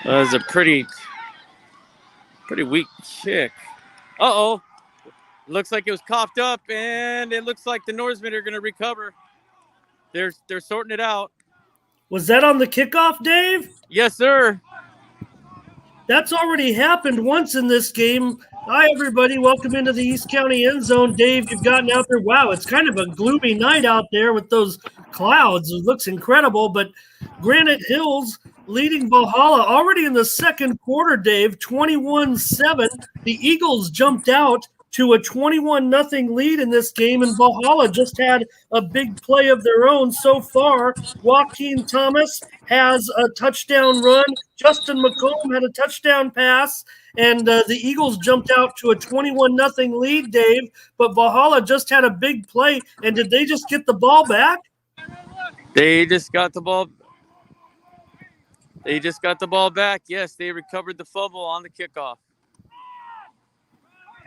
That was a pretty weak kick. Uh-oh. Looks like it was coughed up, and it looks like the Norsemen are going to recover. They're sorting it out. Was that on the kickoff, Dave? Yes, sir. That's already happened once in this game. Hi, everybody. Welcome into the East County end zone. Dave, you've gotten out there. Wow, it's kind of a gloomy night out there with those clouds. It looks incredible, but Granite Hills leading Valhalla already in the second quarter, Dave, 21-7. The Eagles jumped out to a 21-0 lead in this game, and Valhalla just had a big play of their own so far. Joaquin Thomas has a touchdown run. Justin McComb had a touchdown pass, and the Eagles jumped out to a 21-0 lead, Dave, but Valhalla just had a big play, and did they just get the ball back? They just got the ball. They just got the ball back. Yes, they recovered the fumble on the kickoff.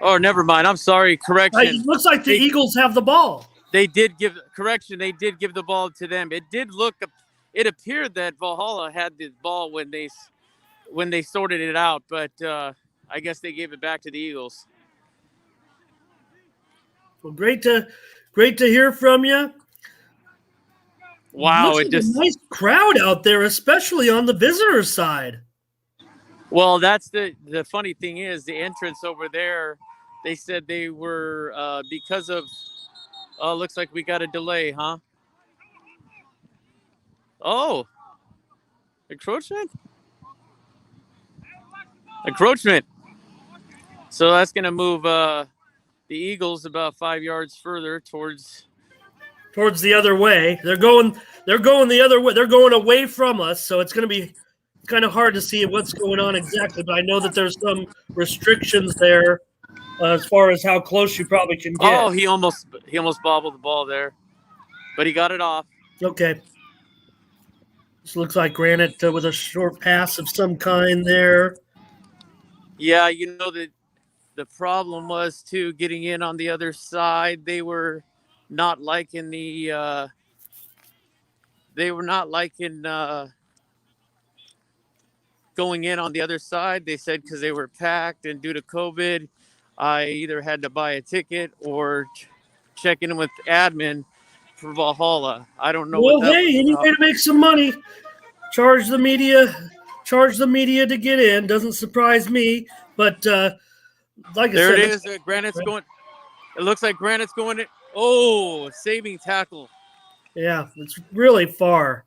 Oh, never mind. I'm sorry. Correction. It looks like the Eagles have the ball. They did give correction. They did give the ball to them. It appeared that Valhalla had the ball when they sorted it out, but I guess they gave it back to the Eagles. Well, great to hear from you. Wow, looks like a nice crowd out there, especially on the visitor side. Well, that's the funny thing is the entrance over there. They said they were because of. Looks like we got a delay, huh? Oh, encroachment. So that's going to move the Eagles about 5 yards further towards the other way. They're going the other way. They're going away from us, so it's going to be kind of hard to see what's going on exactly. But I know that there's some restrictions there as far as how close you probably can get. Oh, he almost bobbled the ball there, but he got it off. Okay. This looks like Granite with a short pass of some kind there. Yeah, the problem was too getting in on the other side. They were not liking going in on the other side. They said because they were packed, and due to COVID, I either had to buy a ticket or check in with admin for Valhalla. I don't know. Well, hey, any way to make some money? Charge the media to get in. Doesn't surprise me, but like I said, there it is. Granite's going. It looks like Granite's going. Oh, saving tackle. Yeah, it's really far.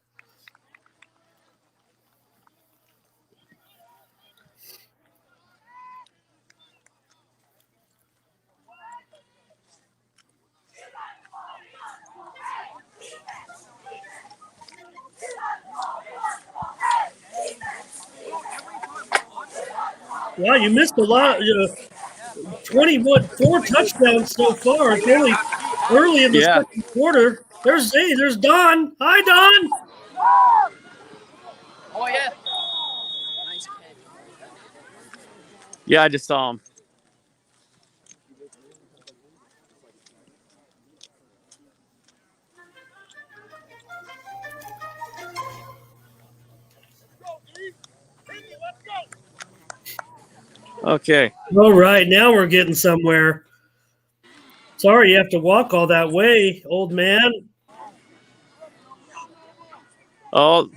Wow, you missed a lot. 4 touchdowns so far. It's only early in the second quarter. There's Don. Hi, Don. Oh, yeah. Nice catch. Yeah, I just saw him. Okay. All right, now we're getting somewhere. Sorry you have to walk all that way, old man. Oh,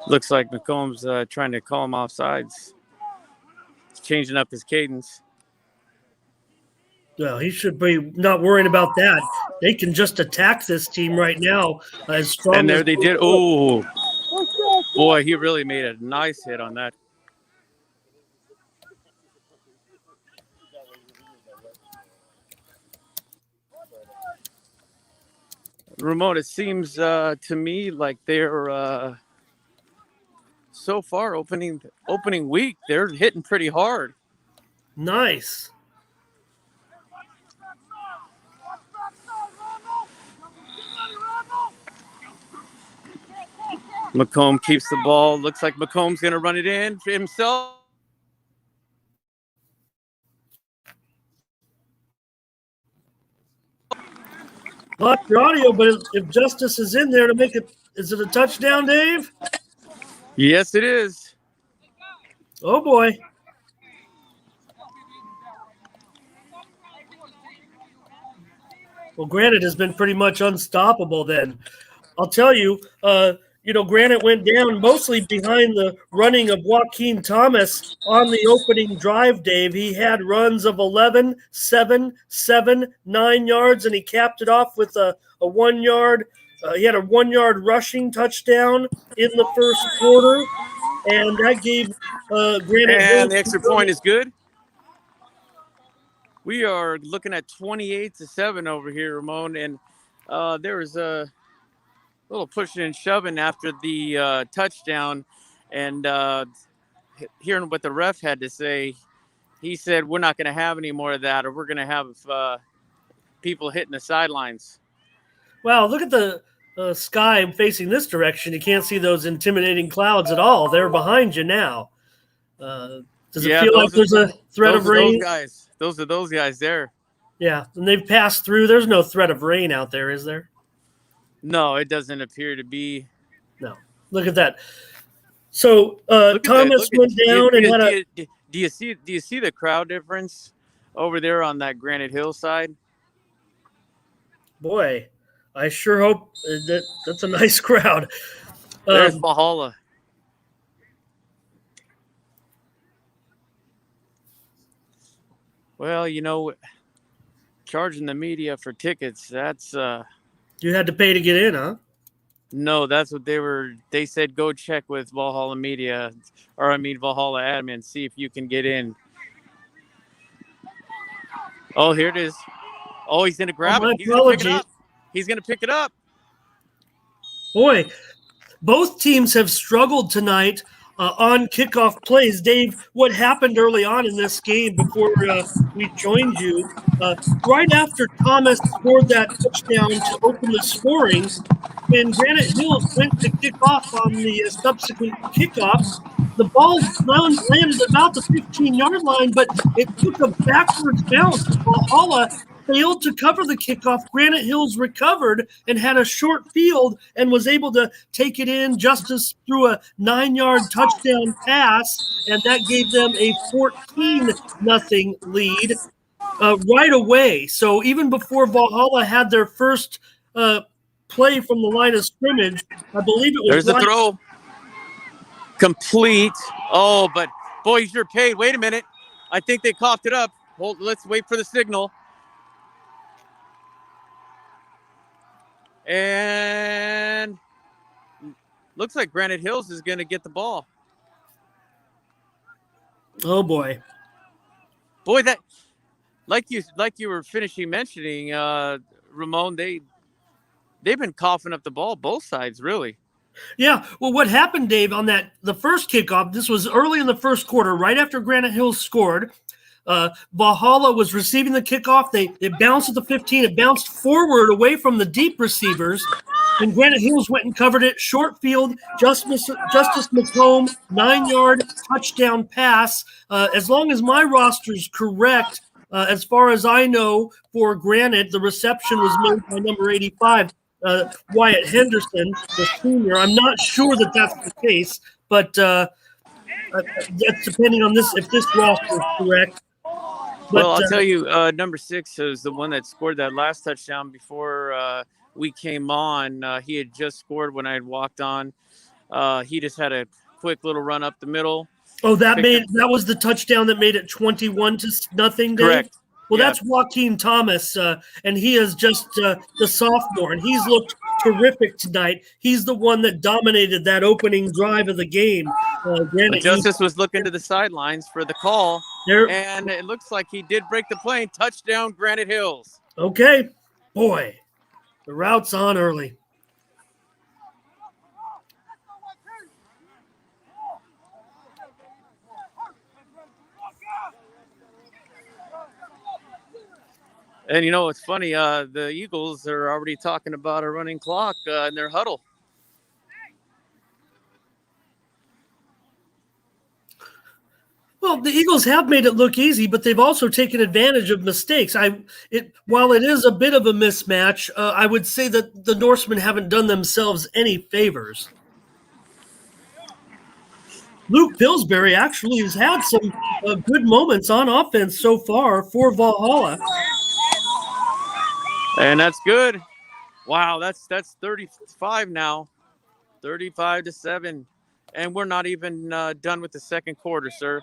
looks like McComb's trying to call him off sides. He's changing up his cadence. Well, he should be not worrying about that. They can just attack this team right now as strong. And there they did. Oh, boy, he really made a nice hit on that. Remote, it seems to me like they're so far opening week, they're hitting pretty hard. Nice. McComb keeps the ball. Looks like McComb's going to run it in for himself. Lost your audio, but if Justice is in there to make it, is it a touchdown, Dave? Yes, it is. Oh, boy. Well, Granite has been pretty much unstoppable then. I'll tell you, Granite went down mostly behind the running of Joaquin Thomas on the opening drive, Dave. He had runs of 11, 7, 7, 9 yards, and he capped it off with a 1 yard. He had a 1 yard rushing touchdown in the first quarter, and that gave Granite And Hill. the extra point is good. We are looking at 28-7 over here, Ramon, and there was a little pushing and shoving after the touchdown, and hearing what the ref had to say, he said, we're not going to have any more of that, or we're going to have people hitting the sidelines. Wow, look at the sky facing this direction. You can't see those intimidating clouds at all. They're behind you now. Does it feel like there's a threat of rain? Those are those guys there. Yeah, and they've passed through. There's no threat of rain out there, is there? No, it doesn't appear to be. No. Look at that. So Thomas went down and had a. Do you see the crowd difference over there on that Granite Hill side? Boy, I sure hope that's a nice crowd. There's Valhalla. Well, charging the media for tickets, that's you had to pay to get in, huh? No, that's what they said go check with Valhalla Media, Valhalla admin, see if you can get in. Oh, here it is. Oh, he's going to grab it. He's going to pick it up. He's going to pick it up. Boy, both teams have struggled tonight on kickoff plays. Dave, what happened early on in this game before we joined you, right after Thomas scored that touchdown to open the scoring, when Granite Hills went to kick off on the subsequent kickoff, the ball landed about the 15-yard line, but it took a backwards bounce. Valhalla failed to cover the kickoff. Granite Hills recovered and had a short field and was able to take it in. Justice threw a 9-yard touchdown pass, and that gave them a 14-0 lead right away. So even before Valhalla had their first play from the line of scrimmage, I believe it was. There's the throw. Complete. Oh, but boy, you sure paid. Wait a minute. I think they coughed it up. Let's wait for the signal. And looks like Granite Hills is going to get the ball. Oh boy, that like you were finishing mentioning, Ramon. They've been coughing up the ball both sides, really. Yeah. Well, what happened, Dave, on the first kickoff? This was early in the first quarter, right after Granite Hills scored. Valhalla was receiving the kickoff. It bounced at the 15. It bounced forward away from the deep receivers. And Granite Hills went and covered it. Short field, Justice McComb, 9-yard touchdown pass. As long as my roster's correct, as far as I know, for Granite, the reception was made by number 85, Wyatt Henderson, the senior. I'm not sure that that's the case, but that's depending on if this roster is correct. Well, I'll tell you, number 6 is the one that scored that last touchdown before we came on. He had just scored when I had walked on. He just had a quick little run up the middle. Oh, that was the touchdown that made it 21-0. Dave? Correct. Well, That's Joaquin Thomas, and he is just the sophomore, and he's looked terrific tonight. He's the one that dominated that opening drive of the game. Justice was looking to the sidelines for the call, and it looks like he did break the plane. Touchdown, Granite Hills. Okay. Boy, the route's on early. And it's funny, the Eagles are already talking about a running clock in their huddle. Well, the Eagles have made it look easy, but they've also taken advantage of mistakes. While it is a bit of a mismatch, I would say that the Norsemen haven't done themselves any favors. Luke Pillsbury actually has had some good moments on offense so far for Valhalla. And that's good. Wow, that's 35 now. 35-7. And we're not even done with the second quarter, sir.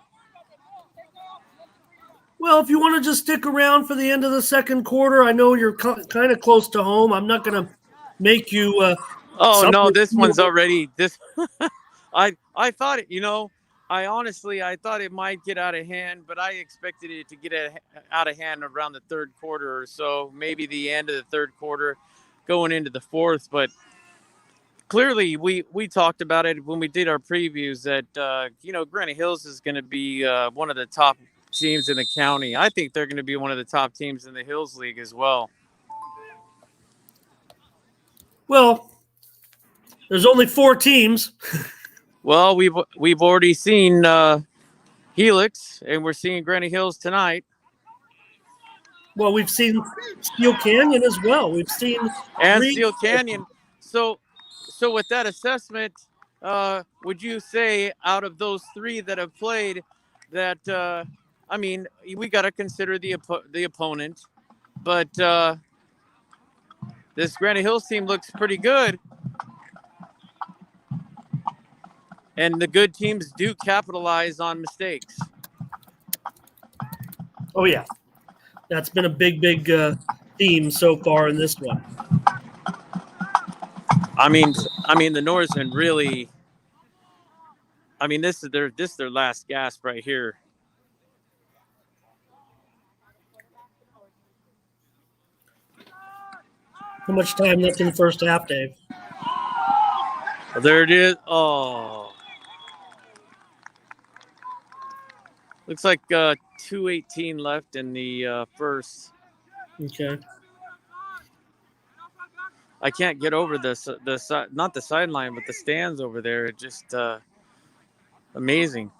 Well, if you want to just stick around for the end of the second quarter, I know you're kind of close to home. I'm not going to make you Oh suffer. no, this one's already this. I thought it. I thought it might get out of hand, but I expected it to get out of hand around the third quarter or so, maybe the end of the third quarter, going into the fourth. But clearly, we talked about it when we did our previews that Granite Hills is going to be one of the top teams in the county. I think they're going to be one of the top teams in the Hills League as well. Well, there's only 4 teams. Well, we've already seen Helix, and we're seeing Granite Hills tonight. Well, we've seen Steel Canyon as well. We've seen and Steel Canyon. So with that assessment, would you say out of those 3 that have played, that we got to consider the opponent, but this Granite Hills team looks pretty good, and the good teams do capitalize on mistakes. Oh yeah, that's been a big theme so far in this one. I mean, the Norsemen really. I mean, this is their last gasp right here. How much time left in the first half, Dave? Well, there it is. Oh, looks like 2:18 left in the first. Okay. I can't get over the not the sideline, but the stands over there. It's just amazing.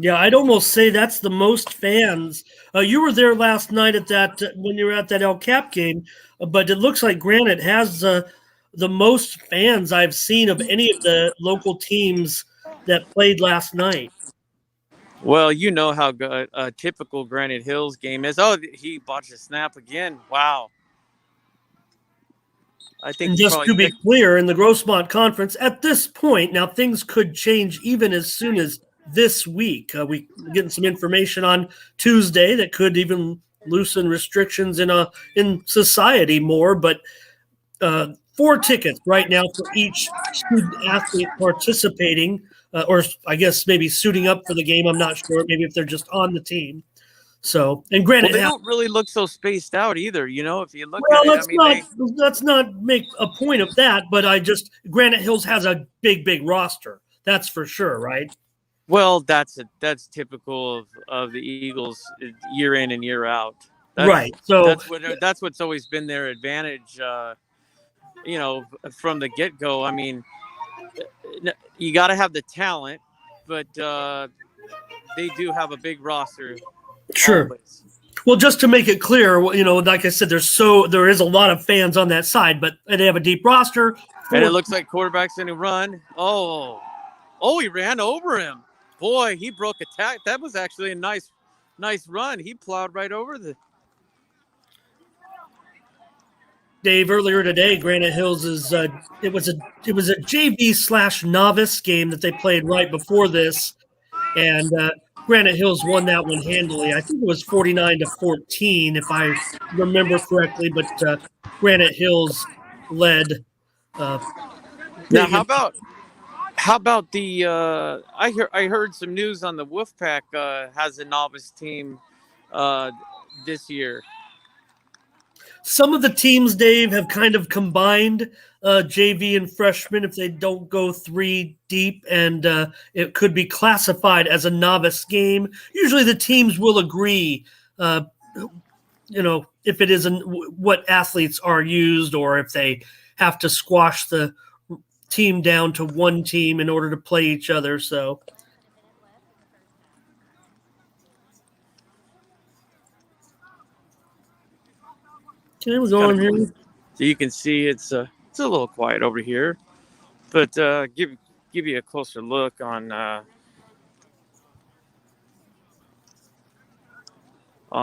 Yeah, I'd almost say that's the most fans. You were there last night at that when you were at that El Cap game, but it looks like Granite has the most fans I've seen of any of the local teams that played last night. Well, you know how good a typical Granite Hills game is. Oh, he botched a snap again. Wow. I think And just to be picked. clear, in the Grossmont Conference, at this point, now things could change even as soon as this week. We're getting some information on Tuesday that could even loosen restrictions in society more. But 4 tickets right now for each student athlete participating, or I guess maybe suiting up for the game. I'm not sure. Maybe if they're just on the team. So, and Granite, Well, they don't really look so spaced out either. If you look well, at it, let's not make a point of that. But Granite Hills has a big roster. That's for sure, right? Well, that's typical of the Eagles year in and year out. Right. So that's what's always been their advantage. From the get go. I mean, you got to have the talent, but they do have a big roster. Sure. Always. Well, just to make it clear, like I said, there is a lot of fans on that side, but they have a deep roster. And it looks like quarterback's going to run. Oh, he ran over him. Boy, he broke a tack. That was actually a nice run. He plowed right over the. Dave, earlier today, Granite Hills it was a JV/novice game that they played right before this, and Granite Hills won that one handily. I think it was 49-14, if I remember correctly. But Granite Hills led. Now, how about the? I heard some news on the Wolfpack has a novice team this year. Some of the teams, Dave, have kind of combined JV and freshmen if they don't go 3 deep, and it could be classified as a novice game. Usually the teams will agree, if it isn't what athletes are used, or if they have to squash the team down to 1 team in order to play each other. So okay, we're going here. So you can see it's It's a little quiet over here, but give you a closer look on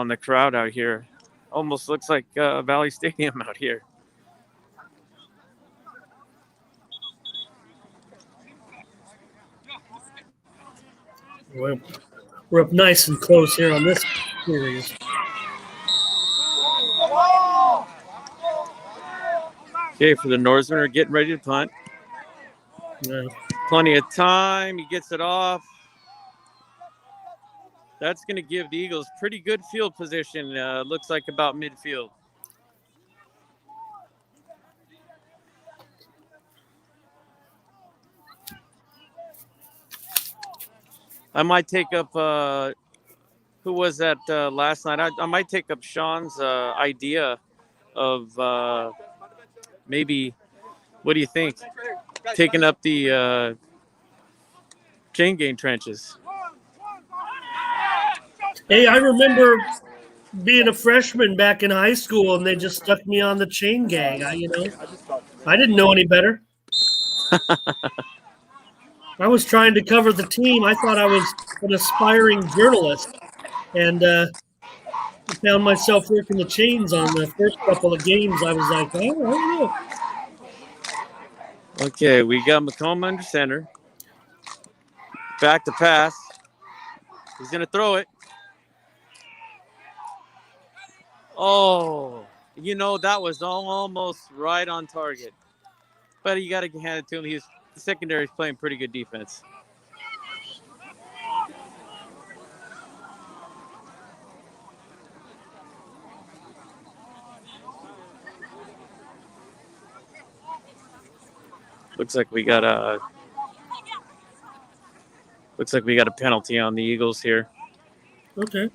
the crowd out here. Almost looks like Valley Stadium out here. We're up nice and close here on this series. Okay, for the Norsemen are getting ready to punt. Plenty of time. He gets it off. That's going to give the Eagles pretty good field position. Looks like about midfield. I might take up, who was that last night? I might take up Sean's idea of maybe, what do you think? Taking up the chain gang trenches. Hey, I remember being a freshman back in high school, and they just stuck me on the chain gang. I didn't know any better. I was trying to cover the team. I thought I was an aspiring journalist, and found myself working the chains on the first couple of games. I was like, oh, I don't know. Okay, we got McComb under center. Back to pass. He's going to throw it. Oh, that was almost right on target. But you got to hand it to him. The secondary is playing pretty good defense. Looks like we got a penalty on the Eagles here. Okay.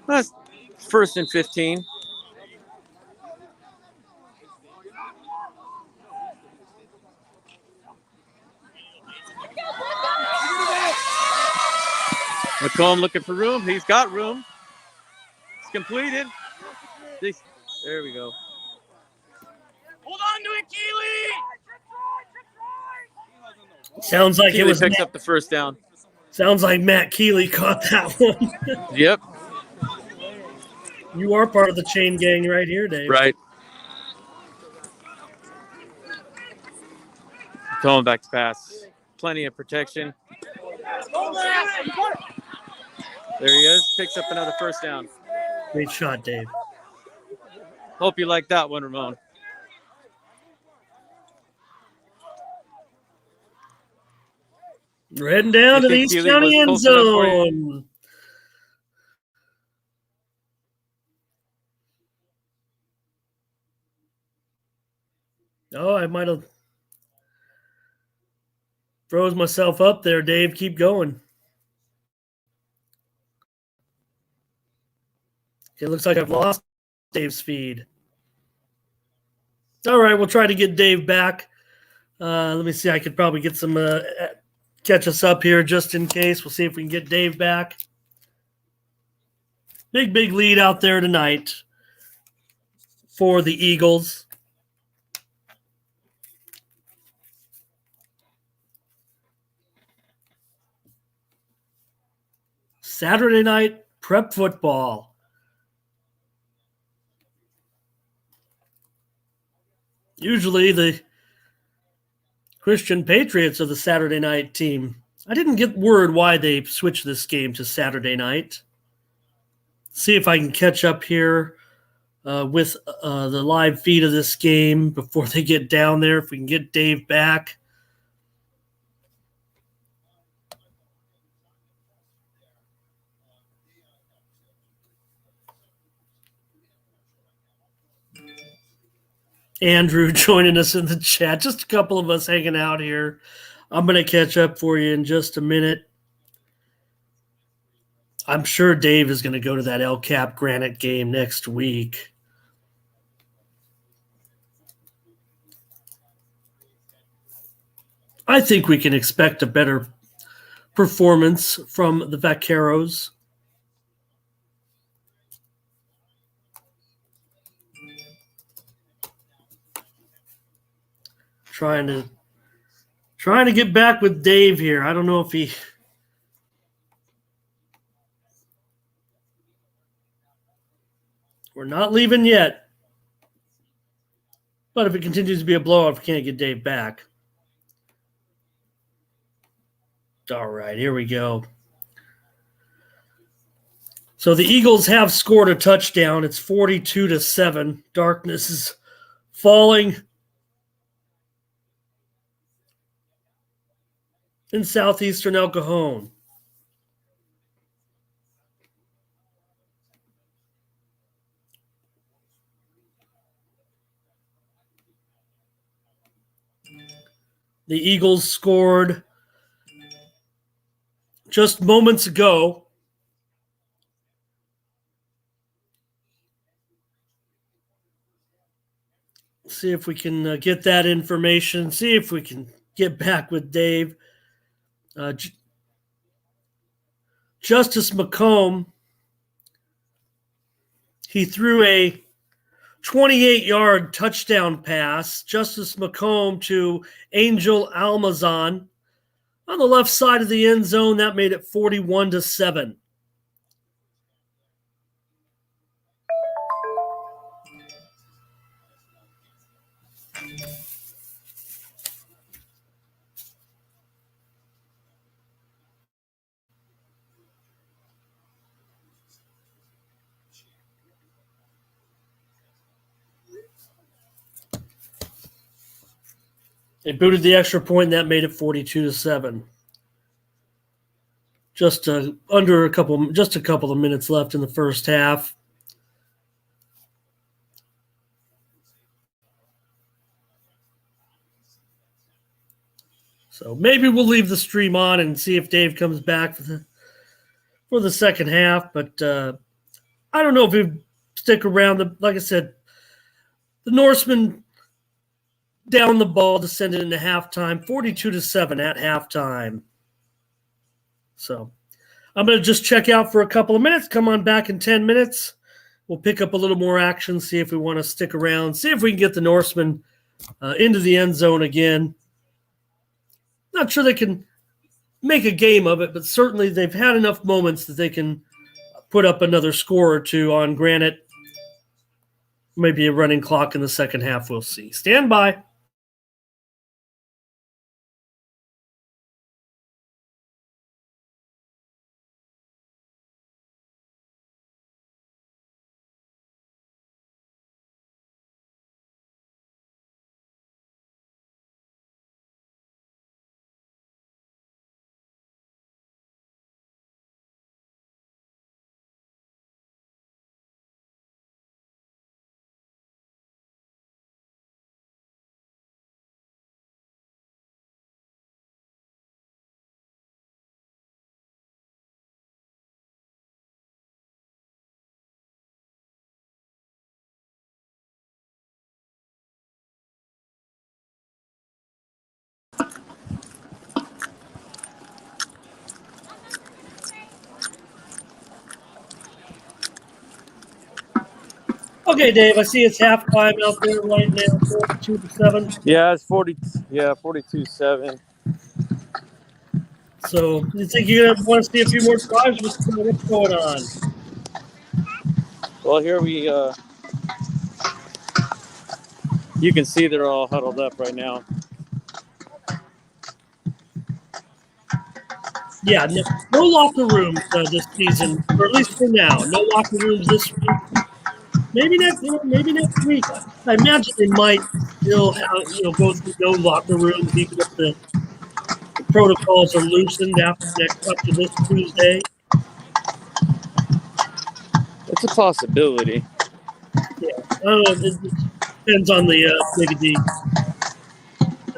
That's 1st and 15. McComb looking for room. He's got room. It's completed. There we go. Hold on to it, Keeley. Sounds like Keeley it was picks Matt, up the first down. Sounds like Matt Keeley caught that one. Yep. You are part of the chain gang right here, Dave. Right. Going back to pass. Plenty of protection. There he is. Picks up another first down. Great shot, Dave. Hope you like that one, Ramon. We're heading down to the East County end zone. Oh, I might have froze myself up there, Dave. Keep going. It looks like I've lost Dave's feed. All right, we'll try to get Dave back. Let me see. I could probably get some catch us up here just in case. We'll see if we can get Dave back. Big lead out there tonight for the Eagles. Saturday night prep football. Usually the Christian Patriots are the Saturday night team. I didn't get word why they switched this game to Saturday night. See if I can catch up here with the live feed of this game before they get down there, if we can get Dave back. Andrew joining us in the chat. Just a couple of us hanging out here. I'm going to catch up for you in just a minute. I'm sure Dave is going to go to that El Cap Granite game next week. I think we can expect a better performance from the Vaqueros trying to get back with Dave here. I don't know if he. We're not leaving yet. But if it continues to be a blowout, we can't get Dave back. All right, here we go. So the Eagles have scored a touchdown. It's 42-7. Darkness is falling in southeastern El Cajon. The Eagles scored just moments ago. See if we can get that information. See if we can get back with Dave. Justice McComb, he threw a 28-yard touchdown pass. Justice McComb to Angel Almazan on the left side of the end zone. That made it 41-7. They booted the extra point, and that made it 42-7. Just a couple of minutes left in the first half. So maybe we'll leave the stream on and see if Dave comes back for the second half. But I don't know if we stick around. Like I said, the Norsemen down the ball to send it into halftime, 42-7 at halftime. So I'm going to just check out for a couple of minutes. Come on back in 10 minutes. We'll pick up a little more action, see if we want to stick around, see if we can get the Norsemen into the end zone again. Not sure they can make a game of it, but certainly they've had enough moments that they can put up another score or two on Granite. Maybe a running clock in the second half. We'll see. Stand by. Okay, Dave, I see it's halftime out there right now, 42-7. Yeah, it's 42-7. So you think you're going to want to see a few more drives? What's going on? Well, here we you can see they're all huddled up right now. Yeah, no locker rooms this season, or at least for now. No locker rooms this week. Maybe next week. I imagine they might still have, go through no locker rooms, even if the protocols are loosened up to this Tuesday. It's a possibility. Yeah, I don't know. It depends on maybe the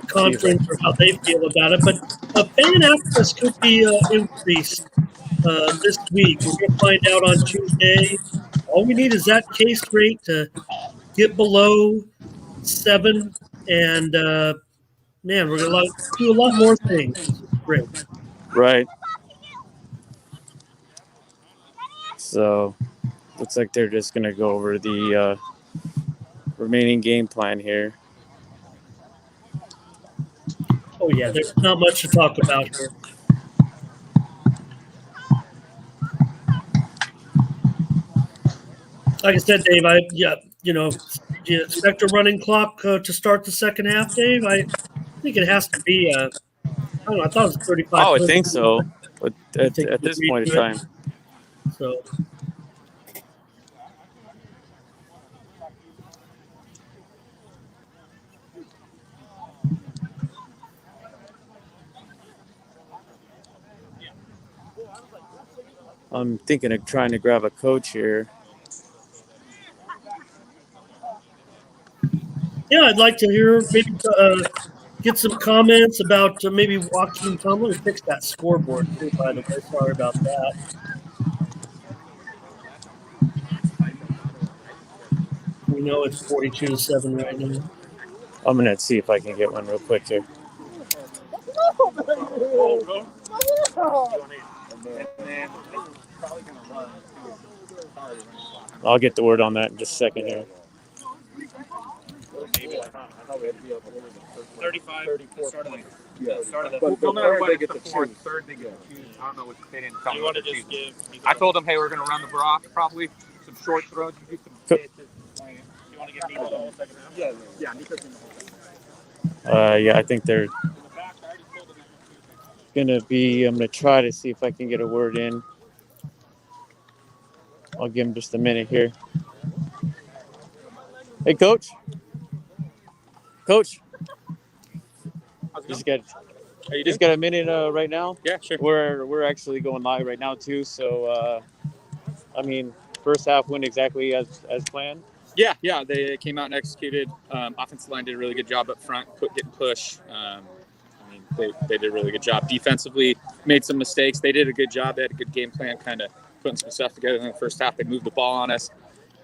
conference or how they feel about it. But fan access could be increased this week. We're going to find out on Tuesday. All we need is that case rate to get below 7, and man, we're going to do a lot more things. Great. Right. So, looks like they're just going to go over the remaining game plan here. Oh, yeah, there's not much to talk about here. Like I said, Dave, do you expect a running clock to start the second half, Dave? I think it has to be, I don't know, I thought it was 35. I would think so, but I think at you this agree point in to it. time, So, I'm thinking of trying to grab a coach here. yeah, I'd like to hear maybe get some comments about maybe Joaquin Tom. Let me fix that scoreboard, too, by the way. Sorry about that. We know it's 42-7 right now. I'm gonna see if I can get one real quick here. I'll get the word on that in just a second here. 35, start of the we'll know what it's the fourth, third they get to choose. I don't know what they didn't tell me what to choose. I told them, hey, we're going to run the block, probably some short throws. You do some you want to get me the whole second half? Yeah. Yeah, I think they're gonna be. I'm gonna try to see if I can get a word in. I'll give him just a minute here. Hey, coach. Coach. You just got a minute right now? Yeah, sure. We're actually going live right now too. So I mean, first half went exactly as planned. Yeah, they came out and executed. Offensive line did a really good job up front, getting push. They did a really good job. Defensively, made some mistakes. They did a good job. They had a good game plan, kind of putting some stuff together in the first half. They moved the ball on us.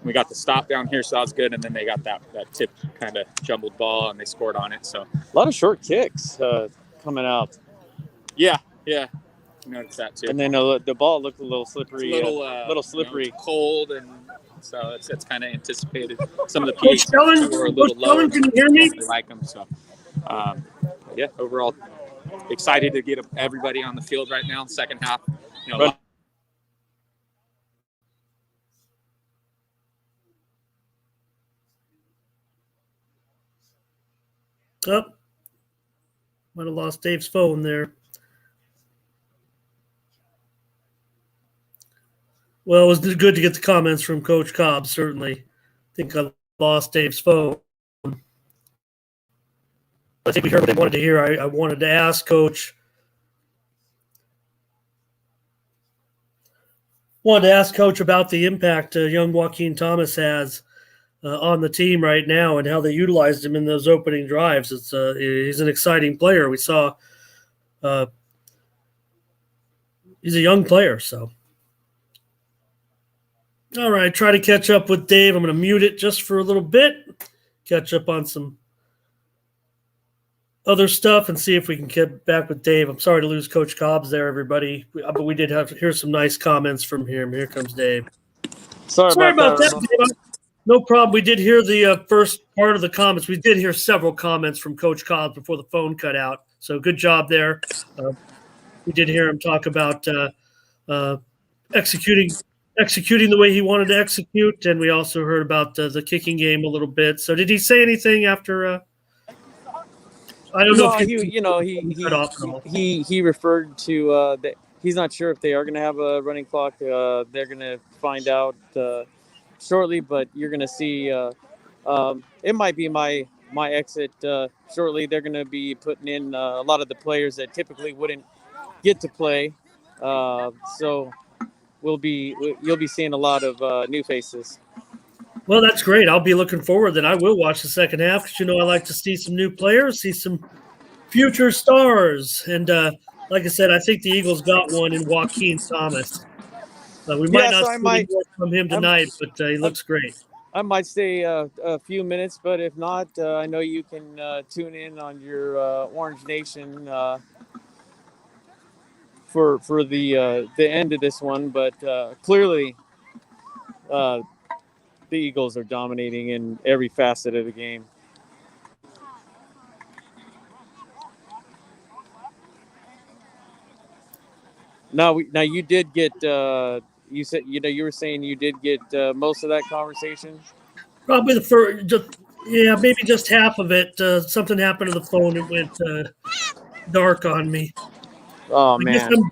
We got the stop down here, so that was good. And then they got that tip kind of jumbled ball, and they scored on it. So a lot of short kicks coming out. Yeah. You noticed that too. And then the ball looked a little slippery. It's a little slippery. Cold, and so it's kind of anticipated. Some of the Coach PHs were a little lower. Can you hear me? They like them. So, yeah, overall, excited to get everybody on the field right now. Second half, Oh, might have lost Dave's phone there. Well, it was good to get the comments from Coach Cobb, certainly. I think I lost Dave's phone. I think we heard what they wanted to hear. I wanted to ask Coach. About the impact young Joaquin Thomas has on the team right now and how they utilized him in those opening drives. He's an exciting player. We saw he's a young player, so. All right, try to catch up with Dave. I'm going to mute it just for a little bit, catch up on some other stuff, and see if we can get back with Dave. I'm sorry to lose Coach Cobbs there, everybody, but we did hear some nice comments from him. Here comes Dave. Sorry about that, Dave. No problem. We did hear the first part of the comments. We did hear several comments from Coach Cobbs before the phone cut out, so good job there. We did hear him talk about executing the way he wanted to execute, and we also heard about the kicking game a little bit. So did he say anything after I don't know if he referred to that he's not sure if they are going to have a running clock. They're going to find out shortly, but you're going to see it might be my exit shortly. They're going to be putting in a lot of the players that typically wouldn't get to play. So you'll be seeing a lot of new faces. Well, that's great. I'll be looking forward. Then I will watch the second half because I like to see some new players, see some future stars, and like I said, I think the Eagles got one in Joaquin Thomas. We might not see more from him tonight, but he looks great. I might stay a few minutes, but if not, I know you can tune in on your Orange Nation for the end of this one. But clearly, the Eagles are dominating in every facet of the game. Now you did get. You said you were saying you did get most of that conversation. Probably the first, yeah, maybe just half of it. Something happened to the phone; it went dark on me. Oh I guess man.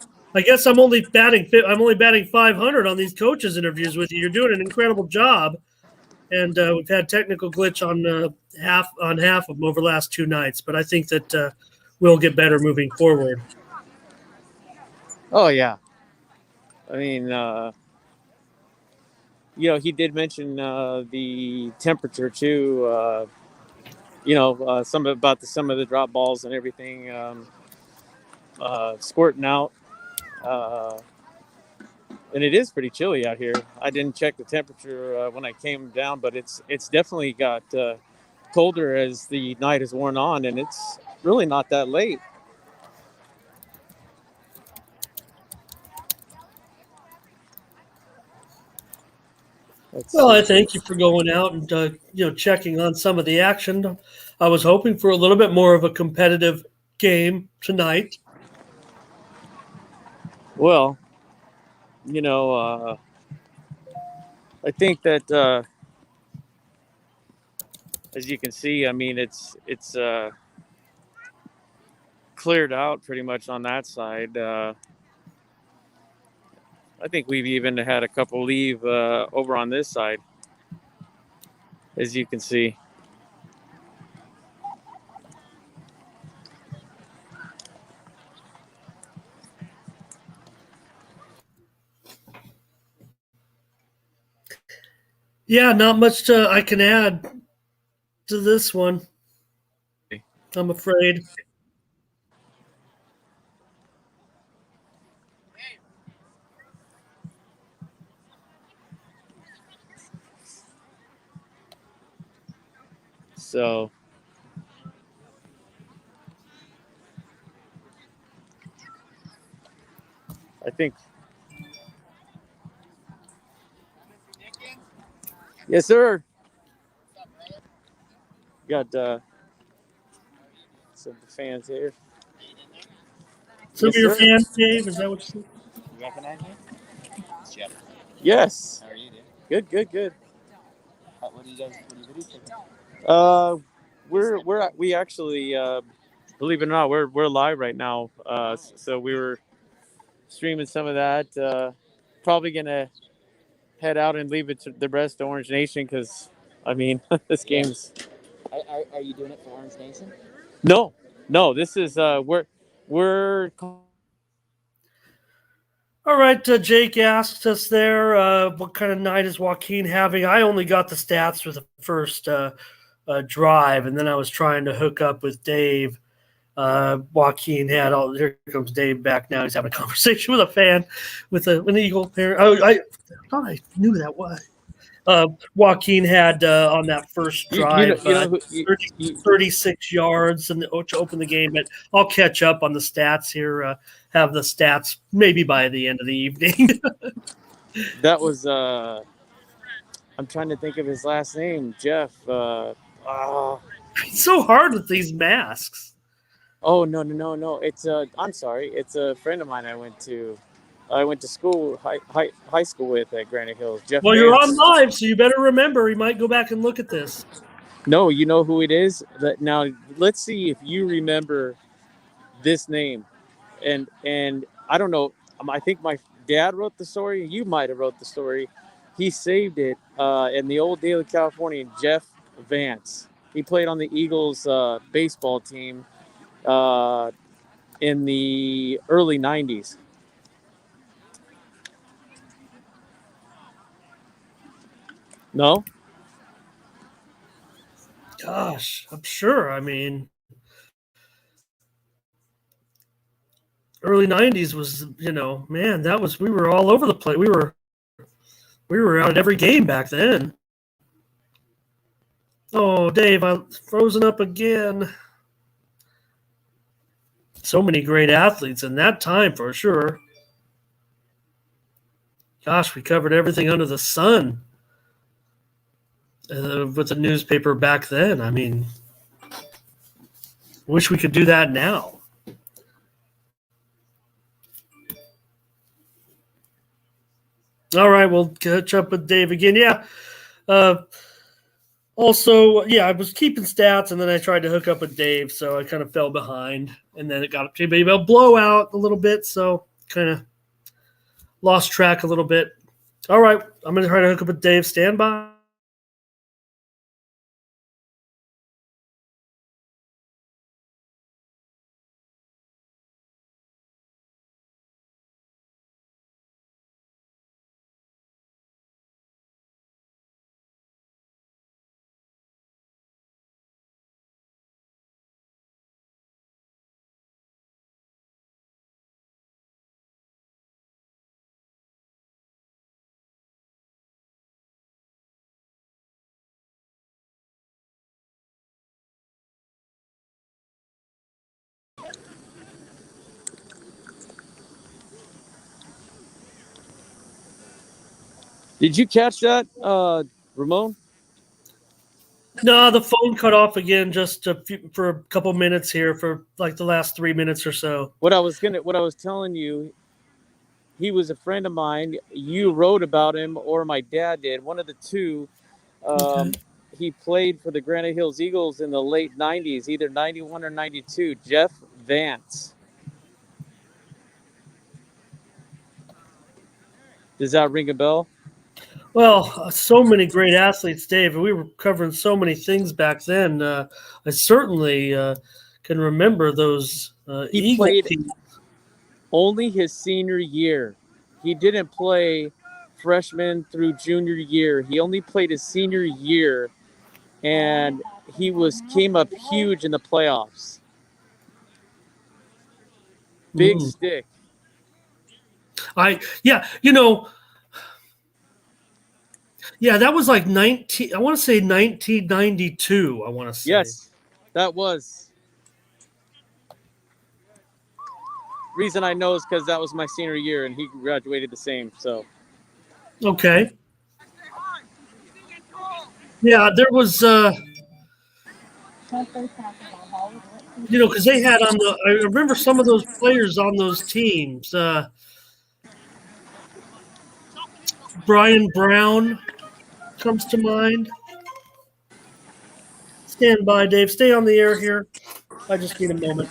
I'm only batting. I'm only batting 500 on these coaches interviews with you. You're doing an incredible job, and we've had technical glitch on half of them over the last 2 nights. But I think that we'll get better moving forward. Oh yeah. I mean, he did mention the temperature too. Some of the drop balls and everything squirting out. Uh, and it is pretty chilly out here. I didn't check the temperature when I came down, but it's definitely got colder as the night has worn on, and it's really not that late. Let's Well, see. I thank you for going out and checking on some of the action. I was hoping for a little bit more of a competitive game tonight. Well, you know, I think that as you can see, I mean, it's cleared out pretty much on that side. I think we've even had a couple leave over on this side, as you can see. Yeah, not much I can add to this one, I'm afraid. So I think, yes, sir. Got some fans here. Some of Yes, your sir. fans, Dave, is that what you said? You recognize me? It's Jeff. Yes. How are you, dude? Good, good, good. What do you guys? What are you taking? Uh, we actually, believe it or not, we're live right now. So we were streaming some of that. Probably gonna head out and leave it to the rest of Orange Nation because, I mean, this Yeah. game's Are you doing it for Orange Nation? no, no. This is we're All right, Jake asked us there, what kind of night is Joaquin having? I only got the stats for the first drive, and then I was trying to hook up with Dave. Joaquin had all. Here comes Dave back now. He's having a conversation with a fan, with an Eagle parent. I thought I knew that was. Joaquin had on that first drive you know who 36 yards and to open the game. But I'll catch up on the stats here. Have the stats maybe by the end of the evening. that was I'm trying to think of his last name, Jeff. It's so hard with these masks. Oh no! It's I'm sorry. It's a friend of mine I went to school high school with at Granite Hills. Jeff Well, you're on Vance. live, so you better remember. You might go back and look at this. No, you know who it is. Now let's see if you remember this name. And I don't know. I think my dad wrote the story. You might have wrote the story. He saved it in the old Daily Californian. Jeff Vance. He played on the Eagles baseball team uh, in the early '90s. No. Gosh, I'm sure. I mean, early '90s was, man, that was we were all over the place. We were out at every game back then. Oh, Dave, I'm frozen up again. So many great athletes in that time for sure. Gosh, we covered everything under the sun with the newspaper back then. I mean, wish we could do that now. All right, we'll catch up with Dave again. Yeah. Also, I was keeping stats, and then I tried to hook up with Dave, so I kind of fell behind, and then it got to maybe a blowout a little bit, so kind of lost track a little bit. All right, I'm going to try to hook up with Dave. Stand by. Did you catch that, Ramon? No, the phone cut off again for a couple minutes here for like the last 3 minutes or so. What I was telling you, he was a friend of mine. You wrote about him, or my dad did. One of the two. Okay. He played for the Granite Hills Eagles in the late '90s, either '91 or '92. Jeff Vance. Does that ring a bell? Well, so many great athletes, Dave. We were covering so many things back then. I certainly can remember those He Eagle played teams. only his senior year. He didn't play freshman through junior year. He only played his senior year, and he came up huge in the playoffs. Big Mm. stick. That was like 19. I want to say 1992. I want to say. Yes, that was. Reason I know is because that was my senior year, and he graduated the same. So Okay. Yeah, there was. Because they had on the. I remember some of those players on those teams. Brian Brown comes to mind. Stand by, Dave. Stay on the air here. I just need a moment.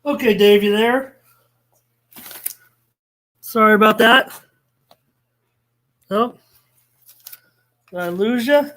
Okay, Dave, you there? Sorry about that. Oh, did I lose you?